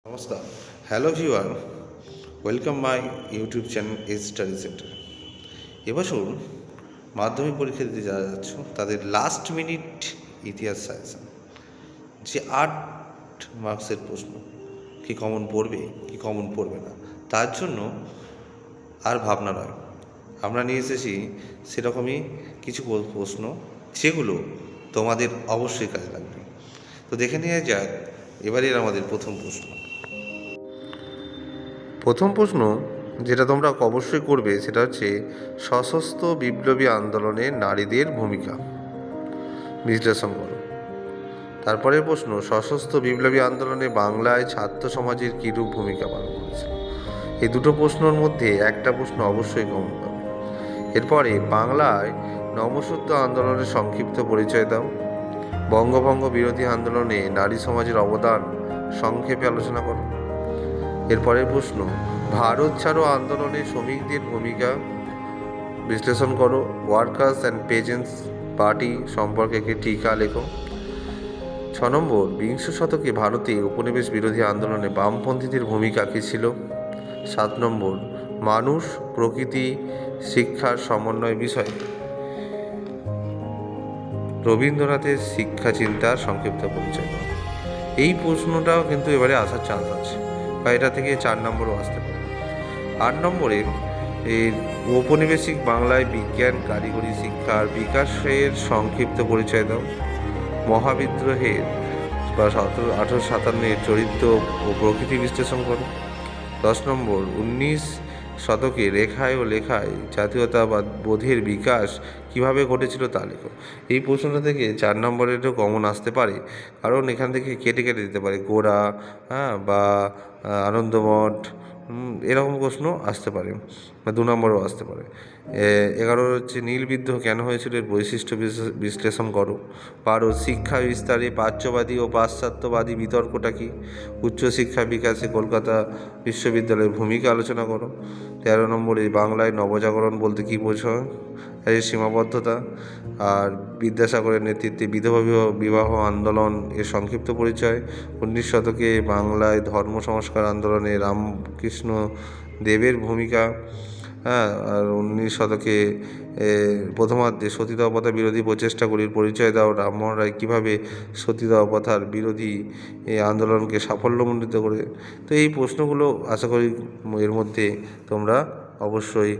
নমস্কার, hello viewer, welcome my YouTube channel edge study centre. এবছর মাধ্যমিক পরীক্ষা দিতে যারা যাচ্ছ তাদের লাস্ট মিনিট ইতিহাস সাজেশন, যে 8 মার্কসের প্রশ্ন কি কমন পড়বে কি কমন পড়বে না, তার জন্য আর ভাবনা নয়, আমরা নিয়ে এসেছি সেরকমই কিছু প্রশ্ন যেগুলো তোমাদের অবশ্যই কাজে লাগবে। তো দেখে নেওয়া যাক এবারের আমাদের প্রথম প্রশ্ন যেটা তোমরা অবশ্যই করবে সেটা হচ্ছে সশস্ত্র বিপ্লবী আন্দোলনে নারীদের ভূমিকা বিশ্লেষণ করো। তারপরের প্রশ্ন, সশস্ত্র বিপ্লবী আন্দোলনে বাংলায় ছাত্র সমাজের কীরূপ ভূমিকা পালন করেছিল। এই দুটো প্রশ্নের মধ্যে একটা প্রশ্ন অবশ্যই কমন পাবে। এরপরে বাংলায় নবসূত্র আন্দোলনের সংক্ষিপ্ত পরিচয় দাও। বঙ্গভঙ্গ বিরোধী আন্দোলনে নারী সমাজের অবদান সংক্ষেপে আলোচনা করো। এরপরের প্রশ্ন, ভারত ছাড়ো আন্দোলনে শ্রমিকদের ভূমিকা বিশ্লেষণ করো। ওয়ার্কার্স অ্যান্ড পেজেন্টস পার্টি সম্পর্কে একটি টিকা লেখো। 6 বিংশ শতকে ভারতে উপনিবেশ বিরোধী আন্দোলনে বামপন্থীদের ভূমিকা কী ছিল। 7 মানুষ প্রকৃতি শিক্ষার সমন্বয় বিষয়ে রবীন্দ্রনাথের শিক্ষা চিন্তার সংক্ষিপ্ত পরিচয়। এই প্রশ্নটাও কিন্তু এবারে আসার চান্স আছে, বা এটা থেকে 4 নম্বরও আসতে পারে। 8 এই ঔপনিবেশিক বাংলায় বিজ্ঞান কারিগরি শিক্ষার বিকাশের সংক্ষিপ্ত পরিচয় দাও। মহাবিদ্রোহের বা 1857 চরিত্র ও প্রকৃতি বিশ্লেষণ করো। 10 19 শতকে রেখায় ও লেখায় জাতীয়তাবাদ বোধের বিকাশ কিভাবে ঘটেছিল তা লেখো। এই প্রশ্নটা থেকে 4 নম্বরেরও কমন আসতে পারে, কারণ এখান থেকে কেটে কেটে দিতে পারে গোরা, বা আনন্দমঠ, এরকম প্রশ্ন আসতে পারে, বা 2 নম্বরও আসতে পারে। 11 হচ্ছে নীল বিদ্রোহ কেন হয়েছিল, এর বৈশিষ্ট্য বিশ্লেষণ করো। 12 শিক্ষা বিস্তারে প্রাচ্যবাদী ও পাশ্চাত্যবাদী বিতর্কটা কি। উচ্চশিক্ষা বিকাশে কলকাতা বিশ্ববিদ্যালয়ের ভূমিকা আলোচনা করো। 13 বাংলায় নবজাগরণ বলতে কী বোঝায়, এর সীমাবদ্ধতা। আর বিদ্যাসাগরের নেতৃত্বে বিধবা বিবাহ আন্দোলন এর সংক্ষিপ্ত পরিচয়। 19 শতকে বাংলায় ধর্ম সংস্কার আন্দোলনে রামকৃষ্ণ দেবের ভূমিকা। আর 19 শতকে প্রথমার্ধে সতীদাহ প্রথা বিরোধী প্রচেষ্টাগুলির পরিচয় দাও। রামমোহন রায় কীভাবে সতীদাহ প্রথার বিরোধী এই আন্দোলনকে সাফল্যমণ্ডিত করে। তো এই প্রশ্নগুলো আশা করি এর মধ্যে তোমরা অবশ্যই